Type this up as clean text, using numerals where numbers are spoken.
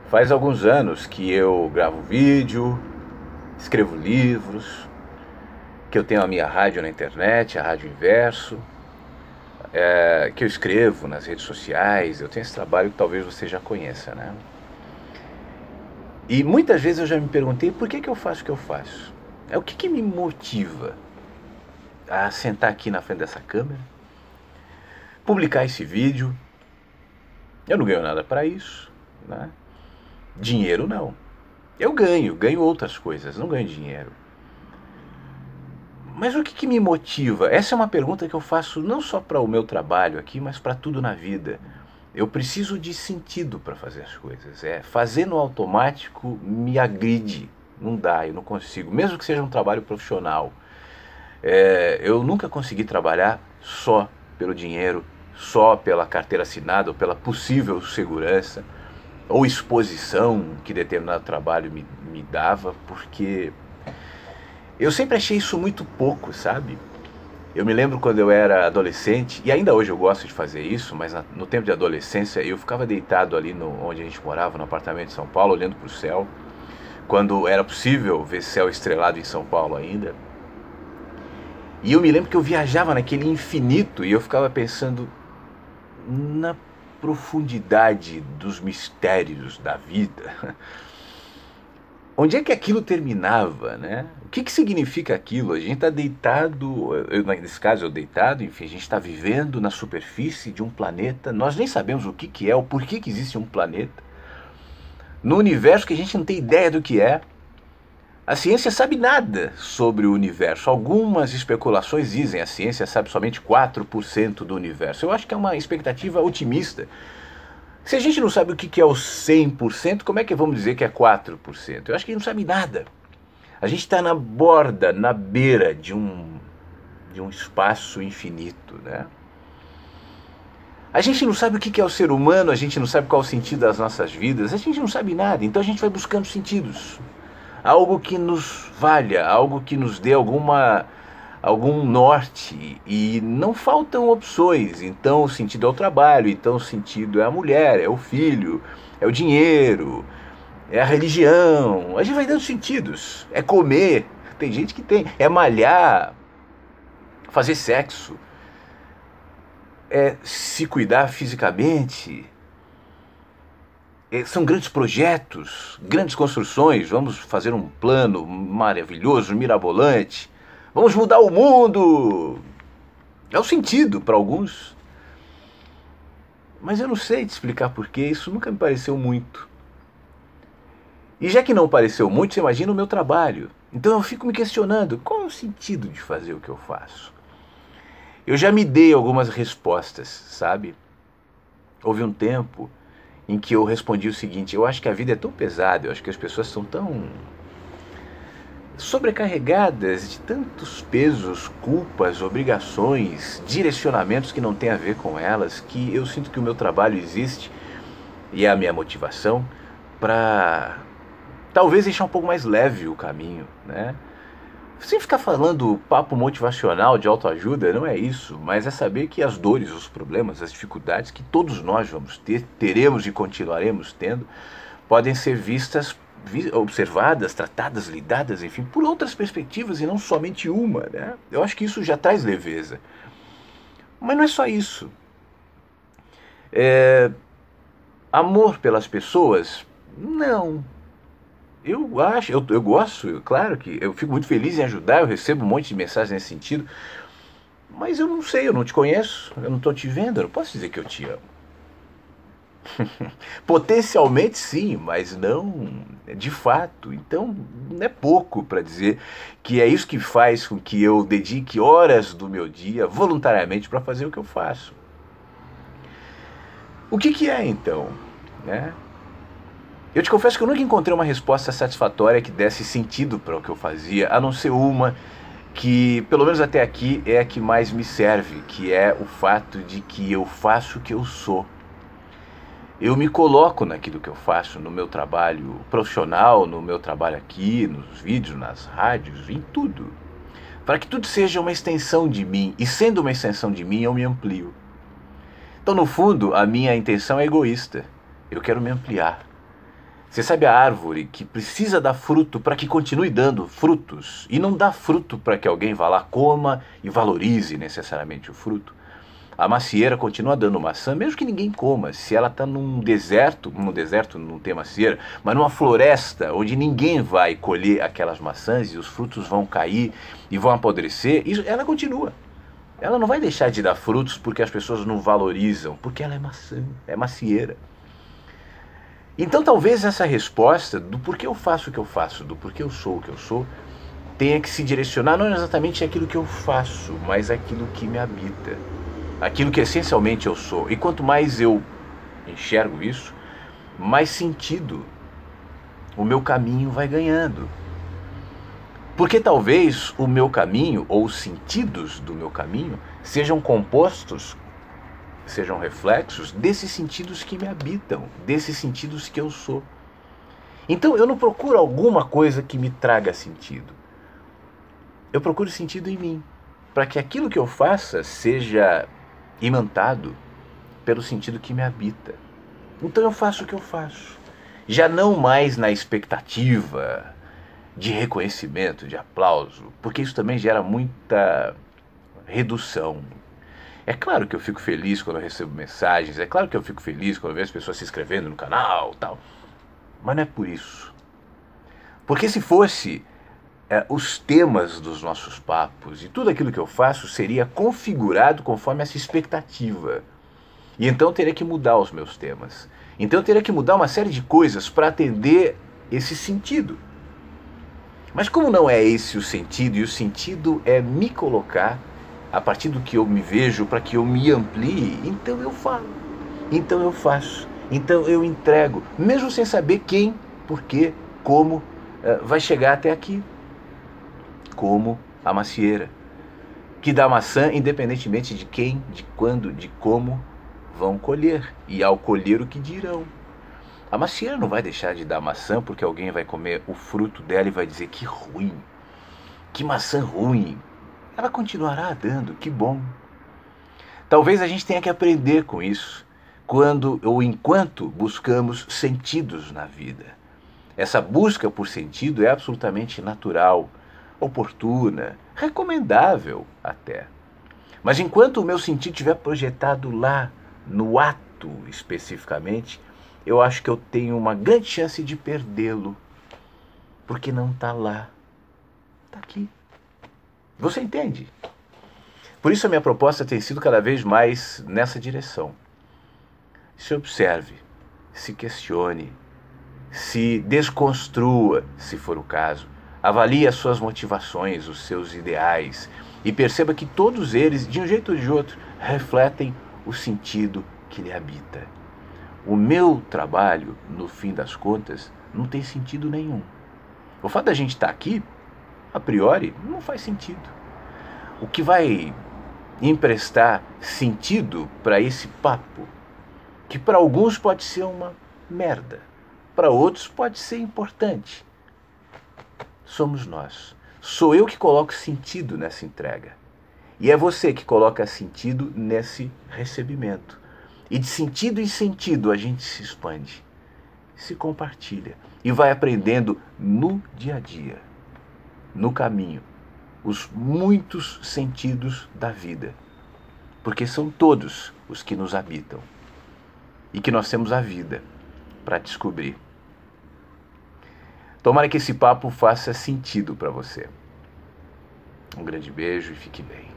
Faz alguns anos que eu gravo vídeo, escrevo livros, que eu tenho a minha rádio na internet, a Rádio Inverso, que eu escrevo nas redes sociais. Eu tenho esse trabalho que talvez você já conheça, né? E muitas vezes eu já me perguntei por que eu faço o que eu faço. O que me motiva a sentar aqui na frente dessa câmera, publicar esse vídeo. Eu não ganho nada para isso, né? Dinheiro não. Eu ganho outras coisas, não ganho dinheiro. Mas o que me motiva? Essa é uma pergunta que eu faço não só para o meu trabalho aqui, mas para tudo na vida. Eu preciso de sentido para fazer as coisas. Fazer no automático me agride. Não dá, eu não consigo. Mesmo que seja um trabalho profissional. Eu nunca consegui trabalhar só pelo dinheiro, só pela carteira assinada ou pela possível segurança ou exposição que determinado trabalho me dava, porque eu sempre achei isso muito pouco, sabe? Eu me lembro quando eu era adolescente, e ainda hoje eu gosto de fazer isso, mas no tempo de adolescência eu ficava deitado ali onde a gente morava, no apartamento de São Paulo, olhando para o céu, quando era possível ver céu estrelado em São Paulo ainda. E eu me lembro que eu viajava naquele infinito e eu ficava pensando na profundidade dos mistérios da vida. Onde é que aquilo terminava, né? O que significa aquilo? A gente está deitado, nesse caso eu deitado, enfim, a gente está vivendo na superfície de um planeta, nós nem sabemos o que é, o porquê que existe um planeta, no universo que a gente não tem ideia do que é. A ciência sabe nada sobre o universo. Algumas especulações dizem que a ciência sabe somente 4% do universo. Eu acho que é uma expectativa otimista. Se a gente não sabe o que é o 100%, como é que vamos dizer que é 4%? Eu acho que a gente não sabe nada. A gente está na borda, na beira de um espaço infinito, né? A gente não sabe o que é o ser humano, a gente não sabe qual é o sentido das nossas vidas, a gente não sabe nada, então a gente vai buscando sentidos. Algo que nos valha, algo que nos dê algum norte, e não faltam opções. Então o sentido é o trabalho, então o sentido é a mulher, é o filho, é o dinheiro, é a religião. A gente vai dando sentidos. É comer, tem gente que tem, é malhar, fazer sexo, é se cuidar fisicamente. São grandes projetos, grandes construções. Vamos fazer um plano maravilhoso, mirabolante. Vamos mudar o mundo. É o sentido para alguns. Mas eu não sei te explicar porquê, isso nunca me pareceu muito. E já que não pareceu muito, você imagina o meu trabalho. Então eu fico me questionando, qual é o sentido de fazer o que eu faço? Eu já me dei algumas respostas, sabe? Houve um tempo em que eu respondi o seguinte: eu acho que a vida é tão pesada, eu acho que as pessoas são tão sobrecarregadas de tantos pesos, culpas, obrigações, direcionamentos que não têm a ver com elas, que eu sinto que o meu trabalho existe, e é a minha motivação, para talvez deixar um pouco mais leve o caminho, né? Sem ficar falando papo motivacional de autoajuda, não é isso, mas é saber que as dores, os problemas, as dificuldades que todos nós vamos ter, teremos e continuaremos tendo, podem ser vistas, observadas, tratadas, lidadas, enfim, por outras perspectivas e não somente uma, né? Eu acho que isso já traz leveza. Mas não é só isso. Amor pelas pessoas? Não. Eu gosto, claro que eu fico muito feliz em ajudar, eu recebo um monte de mensagens nesse sentido, mas eu não sei, eu não te conheço, eu não estou te vendo, eu não posso dizer que eu te amo. Potencialmente sim, mas não de fato. Então não é pouco para dizer que é isso que faz com que eu dedique horas do meu dia voluntariamente para fazer o que eu faço. O que é então, né? Eu te confesso que eu nunca encontrei uma resposta satisfatória que desse sentido para o que eu fazia, a não ser uma que, pelo menos até aqui, é a que mais me serve, que é o fato de que eu faço o que eu sou. Eu me coloco naquilo que eu faço, no meu trabalho profissional, no meu trabalho aqui, nos vídeos, nas rádios, em tudo, para que tudo seja uma extensão de mim, e sendo uma extensão de mim, eu me amplio. Então, no fundo, a minha intenção é egoísta. Eu quero me ampliar. Você sabe a árvore que precisa dar fruto para que continue dando frutos e não dá fruto para que alguém vá lá, coma e valorize necessariamente o fruto? A macieira continua dando maçã, mesmo que ninguém coma. Se ela está num deserto não tem macieira, mas numa floresta onde ninguém vai colher aquelas maçãs e os frutos vão cair e vão apodrecer, ela continua. Ela não vai deixar de dar frutos porque as pessoas não valorizam, porque ela é maçã, é macieira. Então talvez essa resposta do porquê eu faço o que eu faço, do porquê eu sou o que eu sou, tenha que se direcionar não exatamente aquilo que eu faço, mas aquilo que me habita. Aquilo que essencialmente eu sou. E quanto mais eu enxergo isso, mais sentido o meu caminho vai ganhando. Porque talvez o meu caminho, ou os sentidos do meu caminho, sejam compostos, sejam reflexos desses sentidos que me habitam, desses sentidos que eu sou. Então eu não procuro alguma coisa que me traga sentido. Eu procuro sentido em mim, para que aquilo que eu faça seja imantado pelo sentido que me habita. Então eu faço o que eu faço, já não mais na expectativa de reconhecimento, de aplauso, porque isso também gera muita redução. É claro que eu fico feliz quando eu recebo mensagens, é claro que eu fico feliz quando eu vejo as pessoas se inscrevendo no canal, tal, mas não é por isso. Porque se fosse os temas dos nossos papos e tudo aquilo que eu faço seria configurado conforme essa expectativa. E então eu teria que mudar os meus temas. Então eu teria que mudar uma série de coisas para atender esse sentido. Mas como não é esse o sentido, e o sentido é me colocar a partir do que eu me vejo para que eu me amplie, então eu falo, então eu faço, então eu entrego, mesmo sem saber quem, por quê, como vai chegar até aqui. Como a macieira, que dá maçã independentemente de quem, de quando, de como vão colher, e ao colher o que dirão. A macieira não vai deixar de dar maçã porque alguém vai comer o fruto dela e vai dizer que ruim, que maçã ruim. Ela continuará dando, que bom. Talvez a gente tenha que aprender com isso, quando ou enquanto buscamos sentidos na vida. Essa busca por sentido é absolutamente natural, oportuna, recomendável até. Mas enquanto o meu sentido estiver projetado lá, no ato especificamente, eu acho que eu tenho uma grande chance de perdê-lo, porque não está lá, está aqui. Você entende? Por isso a minha proposta tem sido cada vez mais nessa direção. Se observe, se questione, se desconstrua, se for o caso. Avalie as suas motivações, os seus ideais e perceba que todos eles, de um jeito ou de outro, refletem o sentido que lhe habita. O meu trabalho, no fim das contas, não tem sentido nenhum. O fato da gente estar aqui, a priori, não faz sentido. O que vai emprestar sentido para esse papo, que para alguns pode ser uma merda, para outros pode ser importante, somos nós. Sou eu que coloco sentido nessa entrega. E é você que coloca sentido nesse recebimento. E de sentido em sentido a gente se expande, se compartilha e vai aprendendo no dia a dia, no caminho, os muitos sentidos da vida. Porque são todos os que nos habitam. E que nós temos a vida para descobrir. Tomara que esse papo faça sentido para você. Um grande beijo e fique bem.